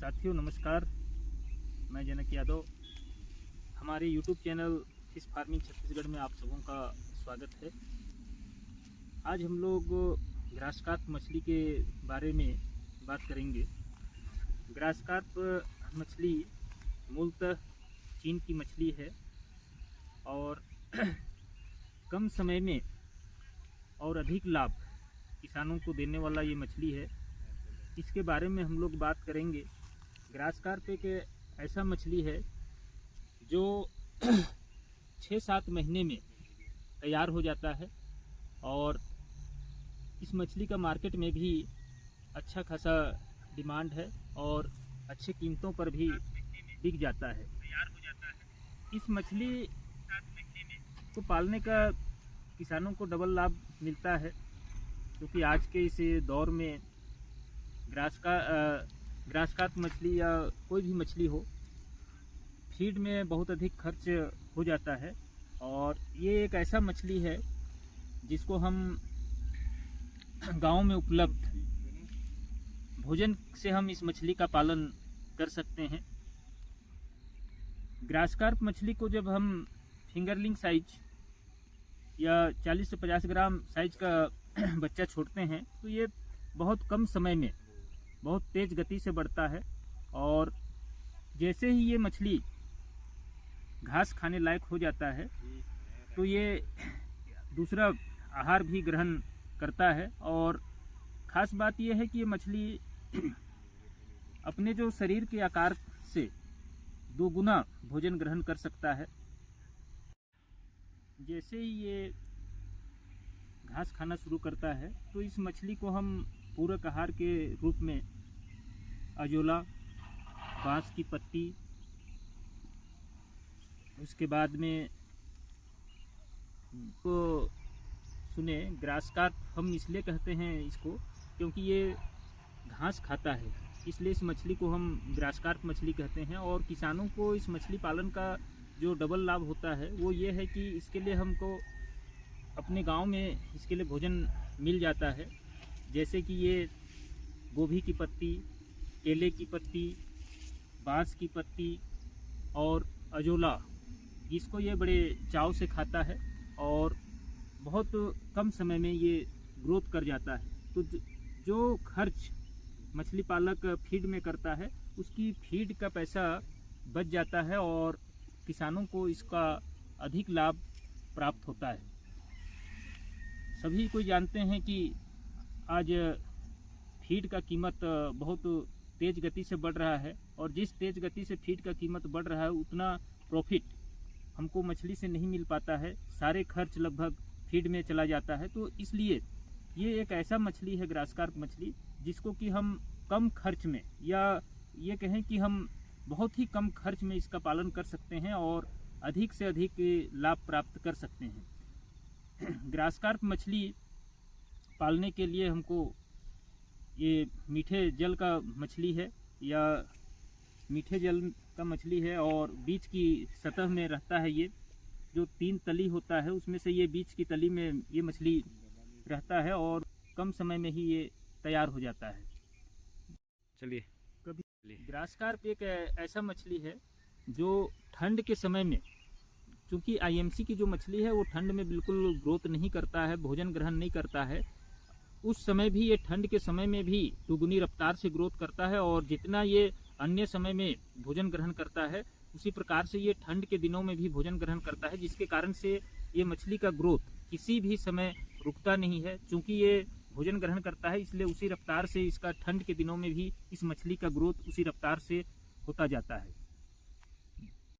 साथियों नमस्कार, मैं जनक यादव। हमारे YouTube channel fish farming Chhattisgarh में आप सबों का स्वागत है। आज हम लोग ग्रास कार्प मछली के बारे में बात करेंगे। ग्रास कार्प मछली मूलतः चीन की मछली है और कम समय में और अधिक लाभ किसानों को देने वाला ये मछली है। इसके बारे में हम लोग बात करेंगे। ग्रास कार्प एक ऐसा मछली है जो 6-7 महीने में तैयार हो जाता है और इस मछली का मार्केट में भी अच्छा खासा डिमांड है और अच्छे कीमतों पर भी बिक जाता है। इस मछली को पालने का किसानों को डबल लाभ मिलता है, क्योंकि आज के इस दौर में ग्रास कार्प मछली या कोई भी मछली हो, फीड में बहुत अधिक खर्च हो जाता है। और ये एक ऐसा मछली है जिसको हम गांव में उपलब्ध भोजन से हम इस मछली का पालन कर सकते हैं। ग्रास कार्प मछली को जब हम फिंगरलिंग साइज या 40 से 50 ग्राम साइज का बच्चा छोड़ते हैं तो ये बहुत कम समय में बहुत तेज गति से बढ़ता है और जैसे ही ये मछली घास खाने लायक हो जाता है तो ये दूसरा आहार भी ग्रहण करता है। और ख़ास बात यह है कि ये मछली अपने जो शरीर के आकार से 2 गुना भोजन ग्रहण कर सकता है। जैसे ही ये घास खाना शुरू करता है तो इस मछली को हम पूरक आहार के रूप में अजोला, बांस की पत्ती, उसके बाद में को सुने ग्रास कार्प हम इसलिए कहते हैं इसको क्योंकि ये घास खाता है, इसलिए इस मछली को हम ग्रास कार्प मछली कहते हैं। और किसानों को इस मछली पालन का जो डबल लाभ होता है वो ये है कि इसके लिए हमको अपने गांव में इसके लिए भोजन मिल जाता है। जैसे कि ये गोभी की पत्ती, केले की पत्ती, बांस की पत्ती और अजोला, इसको ये बड़े चाव से खाता है और बहुत कम समय में ये ग्रोथ कर जाता है। तो जो खर्च मछली पालक फीड में करता है उसकी फीड का पैसा बच जाता है और किसानों को इसका अधिक लाभ प्राप्त होता है। सभी कोई जानते हैं कि आज फीड का कीमत बहुत तेज़ गति से बढ़ रहा है और जिस तेज़ गति से फीड का कीमत बढ़ रहा है उतना प्रॉफिट हमको मछली से नहीं मिल पाता है। सारे खर्च लगभग फीड में चला जाता है। तो इसलिए ये एक ऐसा मछली है ग्रास कार्प मछली जिसको कि हम कम खर्च में या ये कहें कि हम बहुत ही कम खर्च में इसका पालन कर सकते हैं और अधिक से अधिक लाभ प्राप्त कर सकते हैं। ग्रास कार्प मछली पालने के लिए हमको ये मीठे जल का मछली है या मीठे जल का मछली है और बीच की सतह में रहता है। ये जो 3 तली होता है उसमें से ये बीच की तली में ये मछली रहता है और कम समय में ही ये तैयार हो जाता है। चलिए ग्रास कार्प एक ऐसा मछली है जो ठंड के समय में, क्योंकि आईएमसी की जो मछली है वो ठंड में बिल्कुल ग्रोथ नहीं करता है, भोजन ग्रहण नहीं करता है, उस समय भी ये ठंड के समय में भी दुगुनी रफ्तार से ग्रोथ करता है और जितना ये अन्य समय में भोजन ग्रहण करता है उसी प्रकार से ये ठंड के दिनों में भी भोजन ग्रहण करता है, जिसके कारण से ये मछली का ग्रोथ किसी भी समय रुकता नहीं है। चूँकि ये भोजन ग्रहण करता है इसलिए उसी रफ्तार से इसका ठंड के दिनों में भी इस मछली का ग्रोथ उसी रफ्तार से होता जाता है।